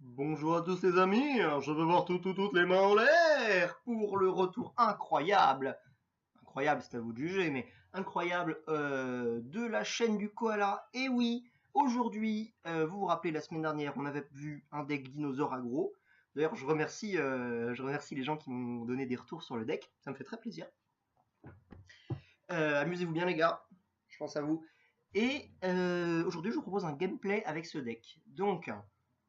Bonjour à tous les amis, je veux voir toutes les mains en l'air pour le retour incroyable, c'est à vous de juger, mais incroyable de la chaîne du koala. Et oui, aujourd'hui, vous vous rappelez la semaine dernière, on avait vu un deck dinosaure aggro. D'ailleurs, je remercie les gens qui m'ont donné des retours sur le deck, ça me fait très plaisir. Amusez-vous bien les gars, je pense à vous. Et aujourd'hui, je vous propose un gameplay avec ce deck. Donc,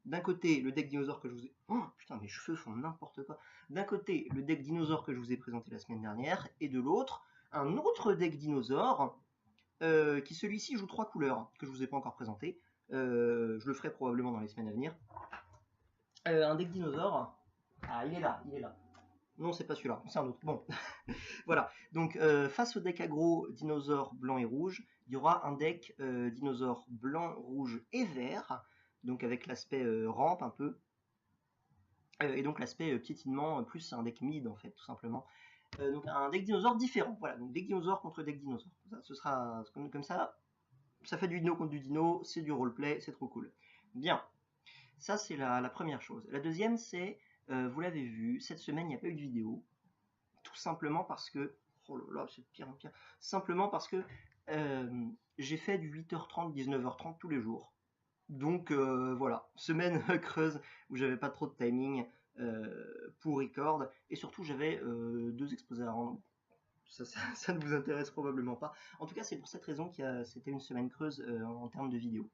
d'un côté, le deck dinosaure que je vous ai... Oh putain, mes cheveux font n'importe quoi. D'un côté, le deck dinosaure que je vous ai présenté la semaine dernière, et de l'autre, un autre deck dinosaure, qui celui-ci joue 3 couleurs, que je vous ai pas encore présenté. Je le ferai probablement dans les semaines à venir. Un deck dinosaure... Ah, il est là. Non, c'est pas celui-là, c'est un autre. Bon, voilà. Donc, face au deck aggro dinosaure blanc et rouge, il y aura un deck dinosaure blanc, rouge et vert, donc avec l'aspect rampe un peu, et donc l'aspect piétinement, plus c'est un deck mid en fait, tout simplement. Donc un deck dinosaure différent, voilà, donc deck dinosaure contre deck dinosaure. Ça, ce sera comme ça fait du dino contre du dino, c'est du roleplay, c'est trop cool. Bien, ça c'est la première chose. La deuxième c'est, vous l'avez vu, cette semaine il n'y a pas eu de vidéo, tout simplement parce que, oh là là, c'est de pire en pire, simplement parce que j'ai fait du 8h30, 19h30 tous les jours. Donc voilà, semaine creuse où j'avais pas trop de timing pour record, et surtout j'avais 2 exposés à rendre. Ça ne vous intéresse probablement pas. En tout cas, c'est pour cette raison que c'était une semaine creuse en termes de vidéo.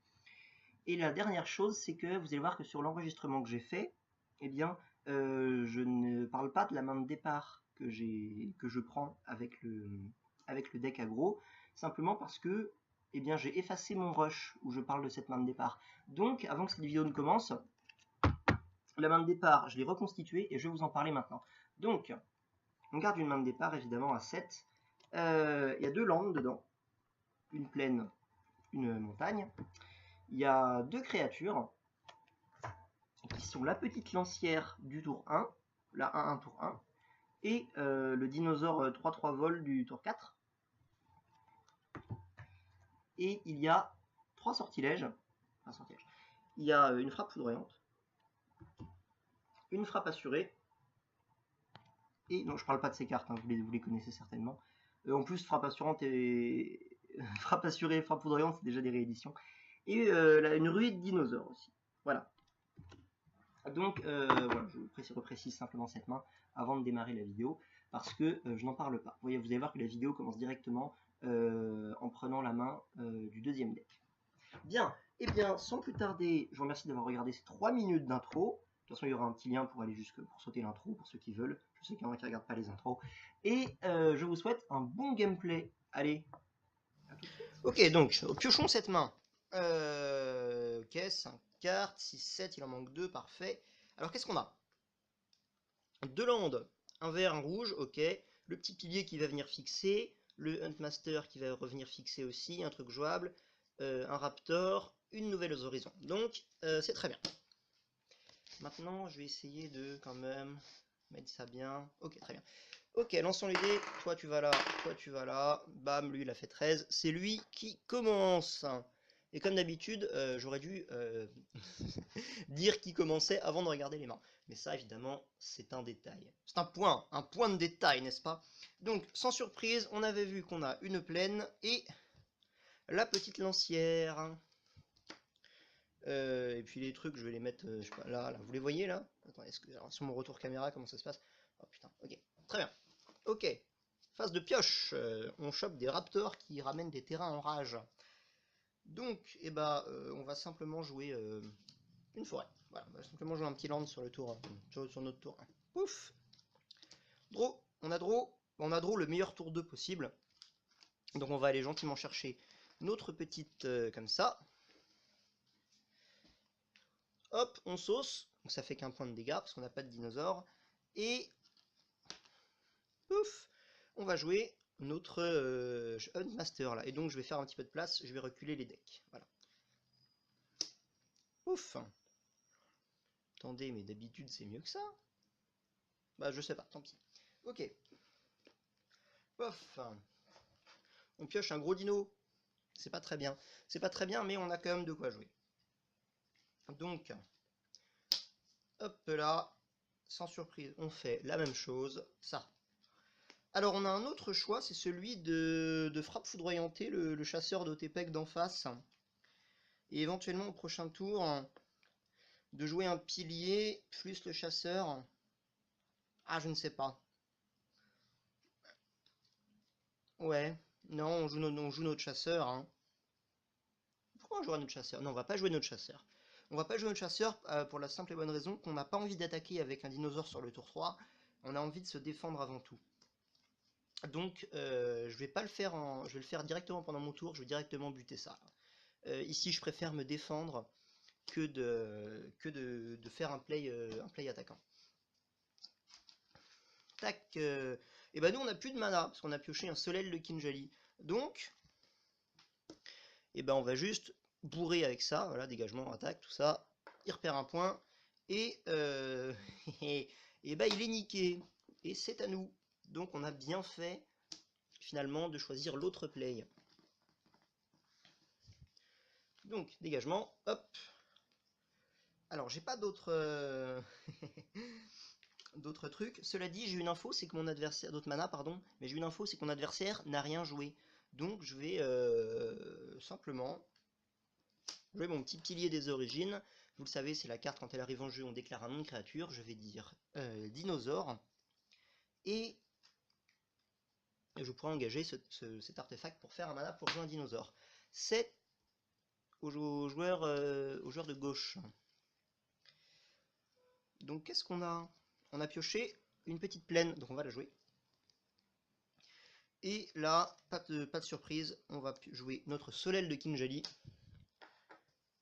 Et la dernière chose, c'est que vous allez voir que sur l'enregistrement que j'ai fait, eh bien, je ne parle pas de la main de départ que je prends avec le deck aggro, simplement parce que eh bien, j'ai effacé mon rush où je parle de cette main de départ. Donc, avant que cette vidéo ne commence, la main de départ, je l'ai reconstituée et je vais vous en parler maintenant. Donc, on garde une main de départ évidemment à 7. Il y a 2 landes dedans, une plaine, une montagne. Il y a 2 créatures qui sont la petite lancière du tour 1, la 1-1 tour 1, et le dinosaure 3-3 vol du tour 4. Et il y a 3 sortilèges. Il y a une frappe foudroyante, une frappe assurée, et non, je parle pas de ces cartes, hein, vous les connaissez certainement. En plus, frappe assurante et frappe assurée et frappe foudroyante, c'est déjà des rééditions. Et une ruée de dinosaures aussi. Voilà. Donc voilà, je reprécise simplement cette main avant de démarrer la vidéo, parce que je n'en parle pas. Vous allez voir que la vidéo commence directement en prenant la main du deuxième deck. Bien, et bien sans plus tarder, je vous remercie d'avoir regardé ces 3 minutes d'intro. De toute façon, il y aura un petit lien pour aller pour sauter l'intro, pour ceux qui veulent. Je sais qu'il y en a qui ne regardent pas les intros. Et je vous souhaite un bon gameplay. Allez. Ok, donc, piochons cette main. Ok, 5 cartes, 6, 7, il en manque 2, parfait. Alors, qu'est-ce qu'on a? 2 landes, un vert, un rouge, ok. Le petit pilier qui va venir fixer. Le Huntmaster qui va revenir fixer aussi, un truc jouable. Un Raptor, une nouvelle aux horizons. Donc, c'est très bien. Maintenant, je vais essayer de quand même mettre ça bien. Ok, très bien. Ok, lançons les dés. Toi, tu vas là. Toi, tu vas là. Bam, lui, il a fait 13. C'est lui qui commence. Et comme d'habitude, j'aurais dû dire qui commençait avant de regarder les mains. Mais ça, évidemment, c'est un détail. C'est un point de détail, n'est-ce pas? Donc, sans surprise, on avait vu qu'on a une plaine et la petite lancière. Et puis les trucs, je vais les mettre, je sais pas, là. Vous les voyez là? Attends, alors, sur mon retour caméra, comment ça se passe? Oh putain, ok, très bien. Ok, phase de pioche, on chope des raptors qui ramènent des terrains en rage. Donc, eh ben, on va simplement jouer une forêt. Voilà, on va simplement jouer un petit land sur le tour, sur notre tour 1. Pouf! Draw, on a draw le meilleur tour 2 possible. Donc on va aller gentiment chercher notre petite, comme ça. Hop, on sauce, donc ça fait qu'un point de dégâts parce qu'on n'a pas de dinosaure. Et pouf, on va jouer notre Huntmaster là. Et donc je vais faire un petit peu de place, je vais reculer les decks. Voilà. Ouf. Attendez, mais d'habitude c'est mieux que ça. Bah je sais pas, tant pis. Ok. Pof. On pioche un gros dino. C'est pas très bien. C'est pas très bien, mais on a quand même de quoi jouer. Donc, hop là, sans surprise, on fait la même chose, ça. Alors on a un autre choix, c'est celui de frappe foudroyantée, le chasseur d'Otepec d'en face. Et éventuellement au prochain tour, de jouer un pilier plus le chasseur. Ah, je ne sais pas. Ouais, non, on joue notre chasseur, hein. Pourquoi on jouera notre chasseur? Non, on va pas jouer notre chasseur. On va pas jouer notre chasseur pour la simple et bonne raison qu'on n'a pas envie d'attaquer avec un dinosaure sur le tour 3. On a envie de se défendre avant tout. Donc, je vais pas le faire je vais le faire directement pendant mon tour, je vais directement buter ça. Ici, je préfère me défendre que de faire un play attaquant. Tac. Et ben nous, on n'a plus de mana, parce qu'on a pioché un Solel de Kinjali. Donc, et ben on va juste bourrer avec ça. Voilà, dégagement, attaque, tout ça. Il repère un point. Et, et ben il est niqué. Et c'est à nous. Donc on a bien fait, finalement, de choisir l'autre play. Donc, dégagement, hop. Alors, j'ai pas d'autres d'autres trucs. Cela dit, j'ai une info, c'est que mon adversaire, d'autres mana, pardon, mais j'ai une info, c'est que mon adversaire n'a rien joué. Donc, je vais simplement jouer mon petit pilier des origines. Vous le savez, c'est la carte, quand elle arrive en jeu, on déclare un nom de créature. Je vais dire dinosaure. Et je pourrais engager cet artefact pour faire un mana pour jouer un dinosaure. C'est au joueur de gauche. Donc qu'est-ce qu'on a? On a pioché une petite plaine, donc on va la jouer. Et là, pas de surprise, on va jouer notre Solel de Kinjali,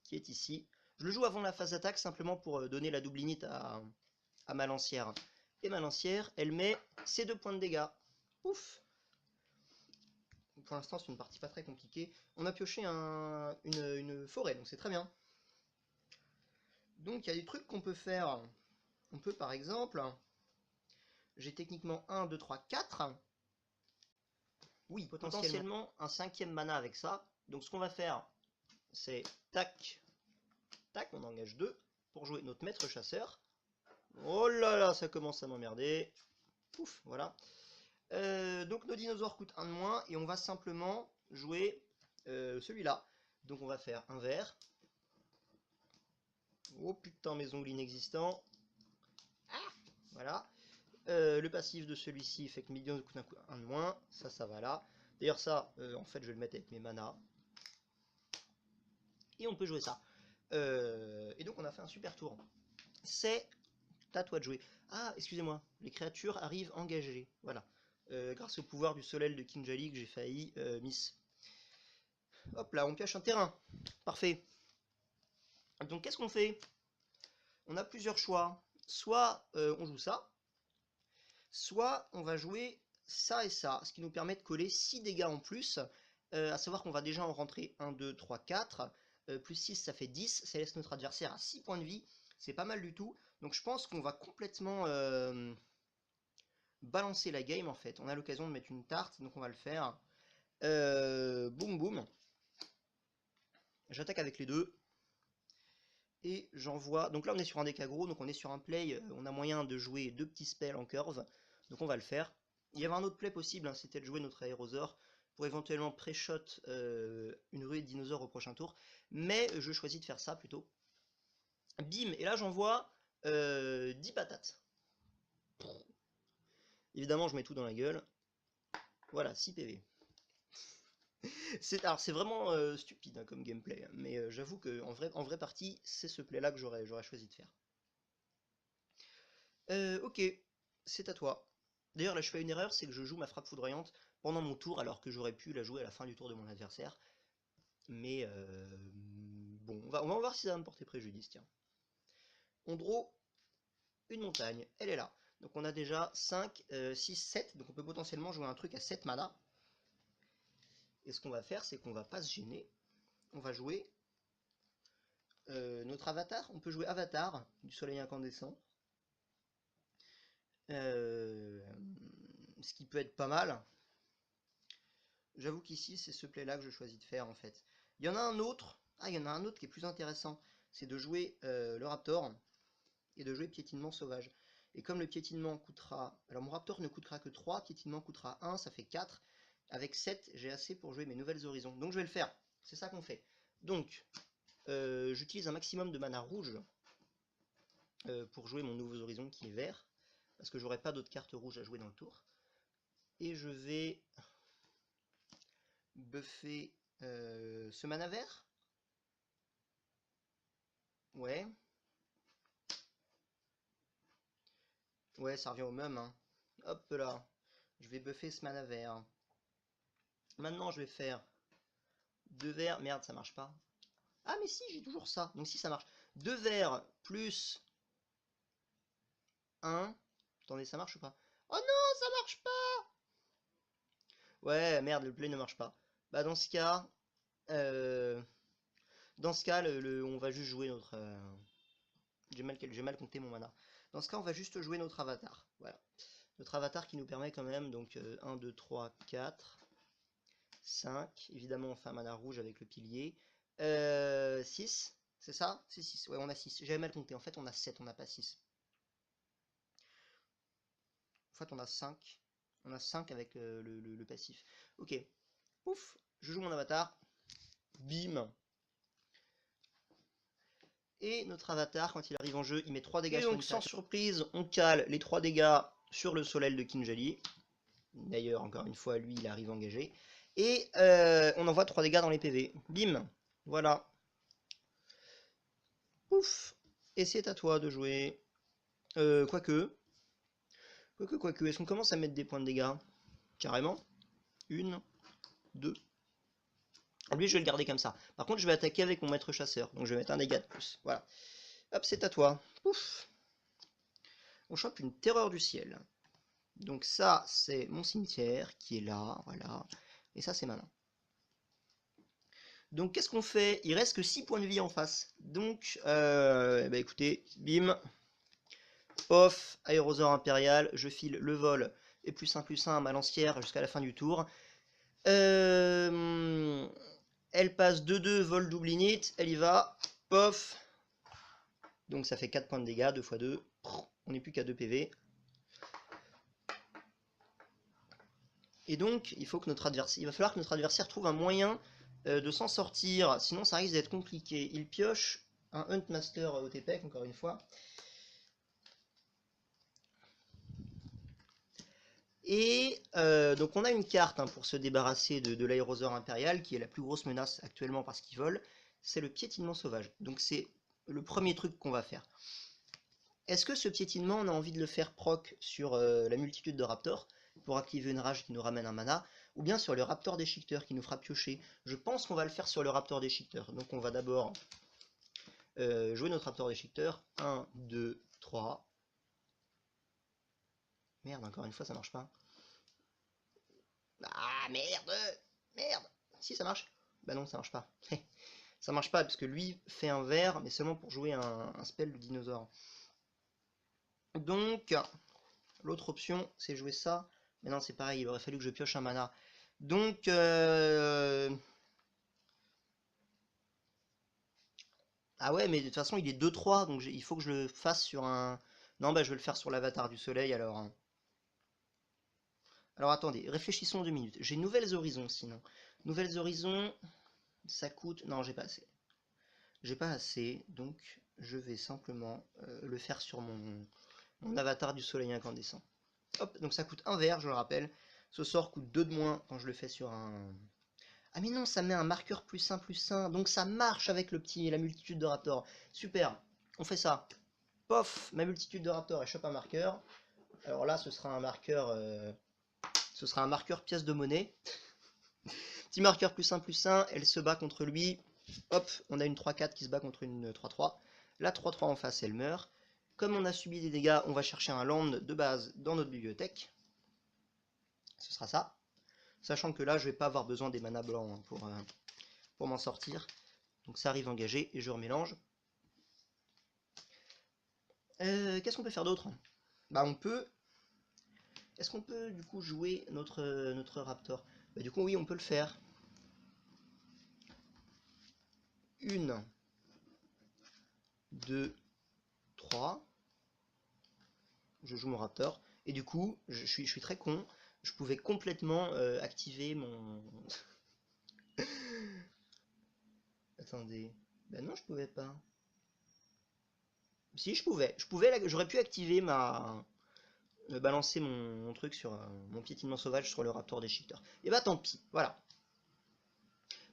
qui est ici. Je le joue avant la phase d'attaque, simplement pour donner la double init à ma lancière. Et ma lancière, elle met ses 2 points de dégâts. Ouf! Pour l'instant, c'est une partie pas très compliquée. On a pioché une forêt, donc c'est très bien. Donc il y a des trucs qu'on peut faire. On peut par exemple... J'ai techniquement 1, 2, 3, 4. Oui, potentiellement un 5e mana avec ça. Donc ce qu'on va faire, c'est tac, tac, on engage 2 pour jouer notre maître chasseur. Oh là là, ça commence à m'emmerder. Pouf, voilà. Donc nos dinosaures coûtent 1 de moins et on va simplement jouer celui-là. Donc on va faire un vert. Oh putain, mes ongles inexistants. Ah, voilà. Le passif de celui-ci fait que mes dinosaures coûtent 1 de moins. Ça va là. D'ailleurs ça, en fait, je vais le mettre avec mes manas. Et on peut jouer ça. Et donc on a fait un super tour. C'est à toi de jouer. Ah, excusez-moi, les créatures arrivent engagées. Voilà. Grâce au pouvoir du Solel de Kinjali que j'ai failli miss. Hop là, on pioche un terrain. Parfait. Donc qu'est-ce qu'on fait? On a plusieurs choix. Soit on joue ça, soit on va jouer ça et ça, ce qui nous permet de coller 6 dégâts en plus, à savoir qu'on va déjà en rentrer 1, 2, 3, 4, plus 6 ça fait 10, ça laisse notre adversaire à 6 points de vie, c'est pas mal du tout, donc je pense qu'on va complètement balancer la game en fait, on a l'occasion de mettre une tarte, donc on va le faire, boum boum, j'attaque avec les deux, et j'envoie, donc là on est sur un deck aggro, donc on est sur un play, on a moyen de jouer 2 petits spells en curve, donc on va le faire. Il y avait un autre play possible, hein, c'était de jouer notre aérosaure pour éventuellement pré-shot une ruée de dinosaures au prochain tour, mais je choisis de faire ça plutôt. Bim, et là j'envoie 10 patates. Évidemment je mets tout dans la gueule. Voilà, 6 PV. Alors c'est vraiment stupide hein, comme gameplay, hein, mais j'avoue qu'en vraie partie, c'est ce play là que j'aurais choisi de faire. Ok, c'est à toi. D'ailleurs, là, je fais une erreur, c'est que je joue ma frappe foudroyante pendant mon tour, alors que j'aurais pu la jouer à la fin du tour de mon adversaire. Mais bon, on va voir si ça va me porter préjudice, tiens. On draw une montagne, elle est là. Donc on a déjà 5, 6, 7, donc on peut potentiellement jouer un truc à 7 mana. Et ce qu'on va faire, c'est qu'on va pas se gêner. On va jouer notre avatar. On peut jouer avatar du soleil incandescent. Ce qui peut être pas mal. J'avoue qu'ici, c'est ce play-là que je choisis de faire, en fait. Il y en a un autre. Ah, il y en a un autre qui est plus intéressant. C'est de jouer le Raptor. et de jouer piétinement sauvage. Et comme le piétinement coûtera... Alors mon raptor ne coûtera que 3, piétinement coûtera 1, ça fait 4. Avec 7, j'ai assez pour jouer mes nouvelles horizons. Donc je vais le faire. C'est ça qu'on fait. Donc, j'utilise un maximum de mana rouge pour jouer mon nouveau horizon qui est vert. Parce que j'aurai pas d'autres cartes rouges à jouer dans le tour. Et je vais buffer ce mana vert. Ouais. Ouais, ça revient au même. Hein. Hop là. Je vais buffer ce mana vert. Maintenant, je vais faire 2 verts. Merde, ça marche pas. Ah, mais si, j'ai toujours ça. Donc si, ça marche. 2 verts plus 1. Attendez, ça marche ou pas? Oh non, ça marche pas! Ouais, merde, le play ne marche pas. Bah, dans ce cas... on va juste jouer notre... J'ai mal compté mon mana. Dans ce cas, on va juste jouer notre avatar. Voilà. Notre avatar qui nous permet quand même, donc 1, 2, 3, 4, 5. Évidemment, on fait un mana rouge avec le pilier. 6, c'est ça? C'est 6. Ouais, on a 6. J'avais mal compté. En fait, on a 7, on n'a pas 6. En fait, on a 5. On a 5 avec le passif. Ok. Ouf. Je joue mon avatar. Bim. Et notre avatar, quand il arrive en jeu, il met 3 dégâts et sur donc, sans surprise, on cale les 3 dégâts sur le Solel de Kinjali. D'ailleurs, encore une fois, lui, il arrive engagé. Et on envoie 3 dégâts dans les PV. Bim. Voilà. Ouf. Et c'est à toi de jouer. Quoique. Est-ce qu'on commence à mettre des points de dégâts? Carrément. 1, 2. Lui, je vais le garder comme ça. Par contre, je vais attaquer avec mon maître chasseur. Donc, je vais mettre un dégât de plus. Voilà. Hop, c'est à toi. Ouf. On chope une terreur du ciel. Donc ça, c'est mon cimetière qui est là. Voilà. Et ça, c'est malin. Donc, qu'est-ce qu'on fait? Il reste que 6 points de vie en face. Donc, bah écoutez, bim. Off, aérosaure impérial. Je file le vol et +1/+1 à ma lancière jusqu'à la fin du tour. Elle passe 2-2, vol double init. Elle y va. Pof. Donc, ça fait 4 points de dégâts. 2 x 2. On n'est plus qu'à 2 PV. Et donc, il va falloir que notre adversaire trouve un moyen de s'en sortir, sinon ça risque d'être compliqué. Il pioche un Huntmaster OTPEC, encore une fois. Et donc on a une carte pour se débarrasser de l'aérosaure impérial, qui est la plus grosse menace actuellement parce qu'il vole, c'est le piétinement sauvage. Donc c'est le premier truc qu'on va faire. Est-ce que ce piétinement, on a envie de le faire proc sur la multitude de raptors, pour activer une rage qui nous ramène un mana, ou bien sur le raptor déchiqueteur qui nous fera piocher? Je pense qu'on va le faire sur le raptor déchiqueteur. Donc on va d'abord jouer notre raptor déchiqueteur. 1, 2, 3. Merde, encore une fois, ça marche pas. Ah, merde! Merde! Si, ça marche. Bah non, ça marche pas. Ça marche pas, parce que lui fait un vert, mais seulement pour jouer un spell de dinosaure. Donc, l'autre option, c'est jouer ça. Mais non, c'est pareil, il aurait fallu que je pioche un mana. Donc, ah ouais, mais de toute façon, il est 2-3, donc il faut que je le fasse sur un... Non, bah je vais le faire sur l'avatar du soleil, alors. Alors, attendez, réfléchissons 2 minutes. J'ai Nouvelles Horizons, sinon. Nouvelles Horizons, ça coûte... Non, j'ai pas assez. J'ai pas assez, donc je vais simplement le faire sur mon avatar du soleil incandescent. Hop, donc ça coûte 1 vert, je le rappelle. Ce sort coûte 2 de moins quand je le fais sur un... Ah mais non, ça met un marqueur +1/+1, donc ça marche avec la multitude de raptors. Super, on fait ça. Pof, ma multitude de raptors, elle chope un marqueur. Alors là, ce sera un marqueur pièce de monnaie. Petit marqueur +1/+1, elle se bat contre lui. Hop, on a une 3-4 qui se bat contre une 3-3. La 3-3 en face, elle meurt. Comme on a subi des dégâts, on va chercher un land de base dans notre bibliothèque. Ce sera ça. Sachant que là, je vais pas avoir besoin des manas blancs pour m'en sortir. Donc ça arrive engagé et je remélange. Qu'est-ce qu'on peut faire d'autre? Bah on peut... Est-ce qu'on peut du coup jouer notre raptor? Bah du coup oui, on peut le faire. 1, 2, 3. je joue mon Raptor, et du coup, je suis très con, je pouvais complètement activer mon... Attendez, ben non, je pouvais pas. Si, je pouvais, j'aurais pu activer balancer mon truc sur mon piétinement sauvage sur le Raptor des shifters. Et bah tant pis, voilà.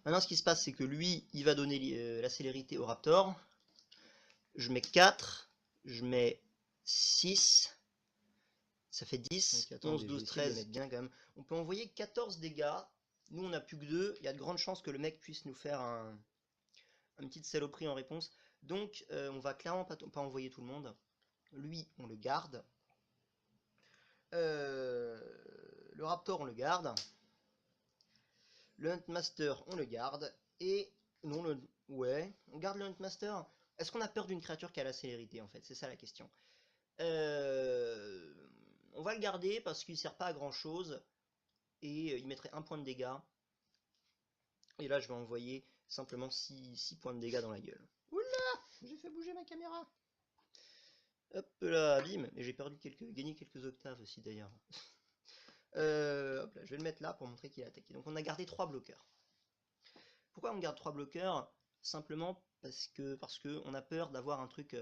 Maintenant, ce qui se passe, c'est que lui, il va donner la célérité au Raptor. Je mets 4, je mets 6, ça fait 10, donc, 11, 12, 13. Mettre bien quand même. On peut envoyer 14 dégâts. Nous, on n'a plus que 2. Il y a de grandes chances que le mec puisse nous faire une petite saloperie en réponse. Donc, on va clairement pas envoyer tout le monde. Lui, on le garde. Le Raptor, on le garde. Le Huntmaster, on le garde. Et non, ouais, on garde le Huntmaster. Est-ce qu'on a peur d'une créature qui a la célérité, en fait? C'est ça la question. On va le garder parce qu'il sert pas à grand chose. Et il mettrait 1 point de dégâts. Et là, je vais envoyer simplement 6 points de dégâts dans la gueule. Oula, j'ai fait bouger ma caméra. Hop là, bim. Et j'ai gagné quelques octaves aussi d'ailleurs. Hop là, je vais le mettre là pour montrer qu'il a attaqué. Donc on a gardé 3 bloqueurs. Pourquoi on garde 3 bloqueurs? Simplement parce que on a peur d'avoir un truc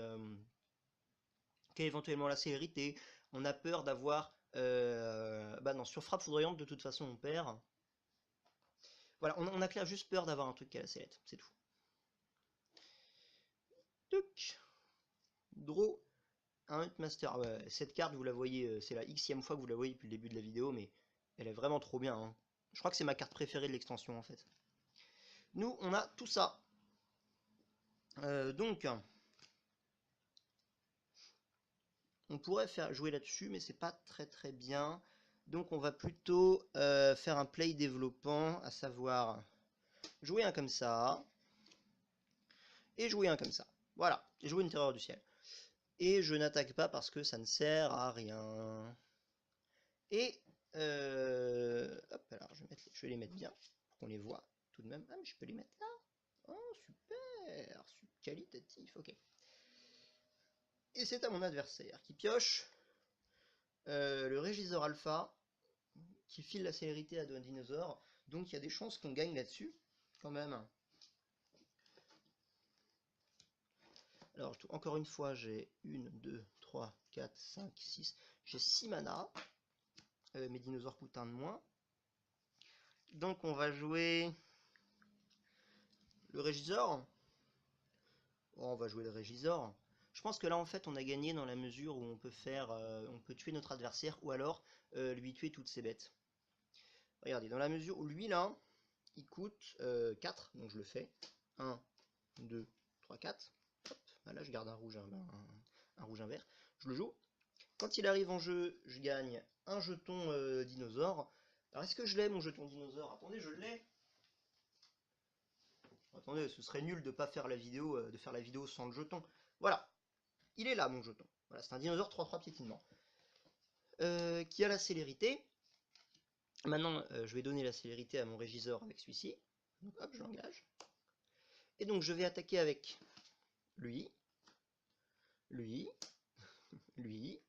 qui a éventuellement la célérité. On a peur d'avoir... bah non, sur frappe foudroyante, de toute façon, on perd. Voilà, on a clair juste peur d'avoir un truc qui a la célérité, c'est tout. Tuc. Draw. Un Huntmaster. Ouais, cette carte, vous la voyez, c'est la xème fois que vous la voyez depuis le début de la vidéo, mais elle est vraiment trop bien. Hein. Je crois que c'est ma carte préférée de l'extension, en fait. Nous, on a tout ça. Donc, on pourrait jouer là-dessus, mais c'est pas très bien. Donc, on va plutôt faire un play développant, à savoir jouer un comme ça, et jouer un comme ça. Voilà, et jouer une terreur du ciel. Et je n'attaque pas parce que ça ne sert à rien. Et, hop, alors je vais les mettre bien, pour qu'on les voit tout de même. Ah, mais je peux les mettre là. Oh, super, qualitatif, ok. Et c'est à mon adversaire qui pioche le Régisor Alpha, qui file la célérité à un dinosaure. Donc il y a des chances qu'on gagne là-dessus, quand même. Alors, encore une fois, j'ai 1, 2, 3, 4, 5, 6. J'ai 6 mana. Mes dinosaures coûtent 1 de moins. Donc on va jouer le Régisor. Oh, on va jouer le Régisor. Je pense que là en fait on a gagné dans la mesure où on peut on peut tuer notre adversaire ou alors lui tuer toutes ses bêtes. Regardez, dans la mesure où lui là, il coûte 4, donc je le fais. 1, 2, 3, 4. Hop, là je garde un rouge, un rouge, un vert. Je le joue. Quand il arrive en jeu, je gagne un jeton dinosaure. Alors est-ce que je l'ai mon jeton dinosaure? Attendez, je l'ai. Attendez, ce serait nul de pas faire la vidéo, de faire la vidéo sans le jeton. Voilà, il est là mon jeton. Voilà, c'est un dinosaure 3-3 piétinement. Qui a la célérité. Maintenant, je vais donner la célérité à mon Régisor avec celui-ci. Donc hop, je l'engage. Et donc je vais attaquer avec lui, lui, lui,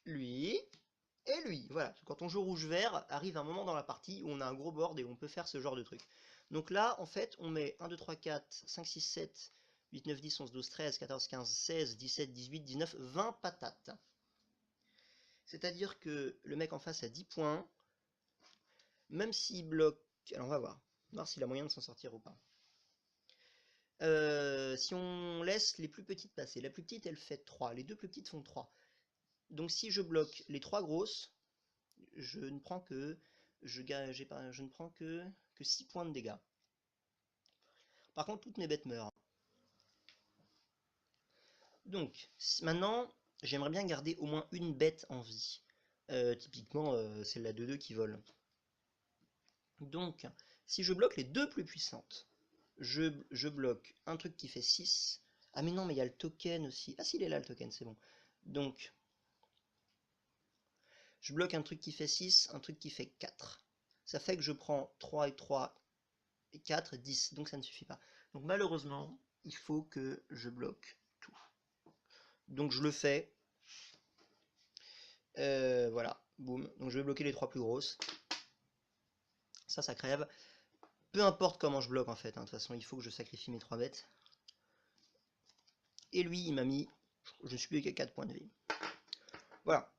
lui, et lui. Voilà, quand on joue rouge-vert, arrive un moment dans la partie où on a un gros board et on peut faire ce genre de truc. Donc là, en fait, on met 1, 2, 3, 4, 5, 6, 7, 8, 9, 10, 11, 12, 13, 14, 15, 16, 17, 18, 19, 20 patates. C'est-à-dire que le mec en face a 10 points, même s'il bloque... Alors on va voir s'il a moyen de s'en sortir ou pas. Si on laisse les plus petites passer, la plus petite elle fait 3, les deux plus petites font 3. Donc si je bloque les 3 grosses, je ne prends que je ne prends que 6 points de dégâts. Par contre toutes mes bêtes meurent. Donc maintenant j'aimerais bien garder au moins une bête en vie. Typiquement c'est la 2-2 qui vole. Donc si je bloque les deux plus puissantes, je bloque un truc qui fait 6. Ah mais non, mais il y a le token aussi. Ah si, il est là le token, c'est bon. Donc, je bloque un truc qui fait 6, un truc qui fait 4. Ça fait que je prends 3 et 3 et 4, 10. Donc ça ne suffit pas. Donc malheureusement, il faut que je bloque tout. Donc je le fais. Voilà, boum. Donc je vais bloquer les 3 plus grosses. Ça crève. Peu importe comment je bloque en fait, hein. De toute façon il faut que je sacrifie mes 3 bêtes. Et lui il m'a mis, je suis plus qu'à 4 points de vie. Voilà.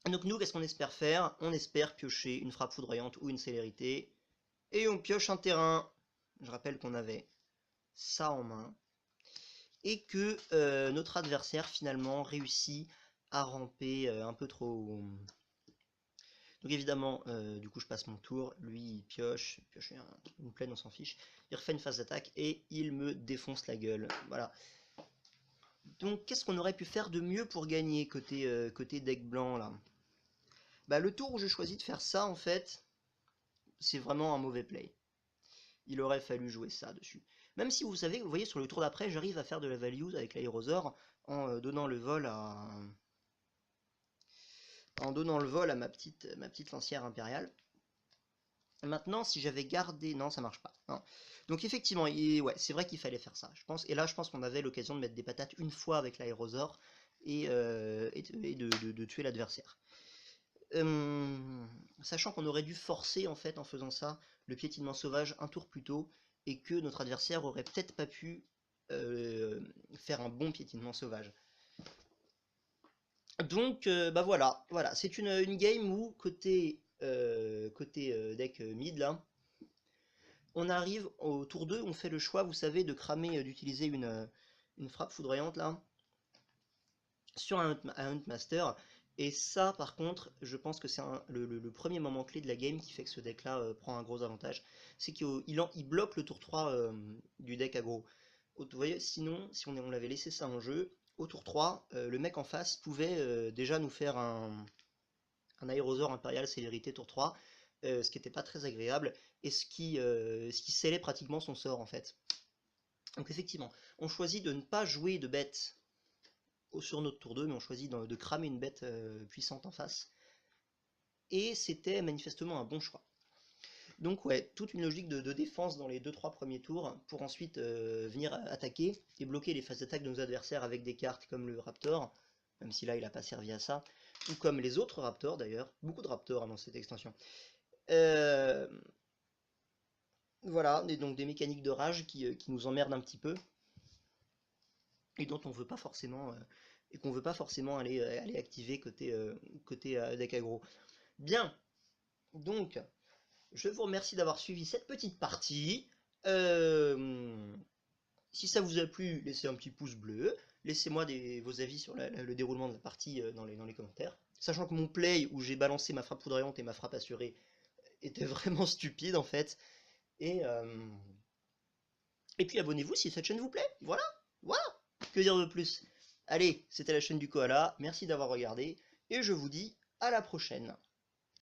Donc nous qu'est-ce qu'on espère faire? On espère piocher une frappe foudroyante ou une célérité. Et on pioche un terrain. Je rappelle qu'on avait ça en main. Et que notre adversaire finalement réussit à ramper un peu trop. Donc évidemment, du coup je passe mon tour, lui il pioche une plaine, on s'en fiche, il refait une phase d'attaque et il me défonce la gueule, voilà. Donc qu'est-ce qu'on aurait pu faire de mieux pour gagner côté deck blanc là? Bah le tour où je choisis de faire ça en fait, c'est vraiment un mauvais play. Il aurait fallu jouer ça dessus. Même si vous savez, vous voyez sur le tour d'après, j'arrive à faire de la value avec l'aérosaure en donnant le vol à... ma petite lancière impériale. Maintenant, si j'avais gardé... Non, ça marche pas. Non. Donc effectivement, ouais, c'est vrai qu'il fallait faire ça, je pense. Et là, je pense qu'on avait l'occasion de mettre des patates une fois avec l'aérosaure et de tuer l'adversaire. Sachant qu'on aurait dû forcer, en fait, en faisant ça, le piétinement sauvage un tour plus tôt, et que notre adversaire aurait peut-être pas pu faire un bon piétinement sauvage. Donc, bah voilà, c'est une game où, côté deck mid, là, on arrive au tour 2, on fait le choix, vous savez, de cramer, d'utiliser une frappe foudroyante, là, sur un Huntmaster. Et ça, par contre, je pense que c'est le premier moment clé de la game qui fait que ce deck-là prend un gros avantage. C'est qu'il bloque le tour 3 du deck aggro. Vous voyez, sinon, si on l'avait laissé ça en jeu, au tour 3, le mec en face pouvait déjà nous faire un aérosaure impérial célérité tour 3, ce qui n'était pas très agréable, et ce qui scellait pratiquement son sort en fait. Donc effectivement, on choisit de ne pas jouer de bête sur notre tour 2, mais on choisit de cramer une bête puissante en face. Et c'était manifestement un bon choix. Donc ouais, toute une logique de défense dans les 2-3 premiers tours, pour ensuite venir attaquer et bloquer les phases d'attaque de nos adversaires avec des cartes comme le Raptor, même si là il n'a pas servi à ça, ou comme les autres Raptors d'ailleurs, beaucoup de Raptors hein, dans cette extension. Voilà, et donc des mécaniques de rage qui nous emmerdent un petit peu, et dont on veut pas forcément et qu'on veut pas forcément aller activer côté deck aggro. Bien, donc je vous remercie d'avoir suivi cette petite partie. Si ça vous a plu, laissez un petit pouce bleu, laissez-moi vos avis sur le déroulement de la partie dans les commentaires. Sachant que mon play où j'ai balancé ma frappe foudroyante et ma frappe assurée était vraiment stupide en fait. Et, et puis abonnez-vous si cette chaîne vous plaît. Voilà, voilà. Que dire de plus? Allez, c'était la chaîne du Koala, merci d'avoir regardé, et je vous dis à la prochaine.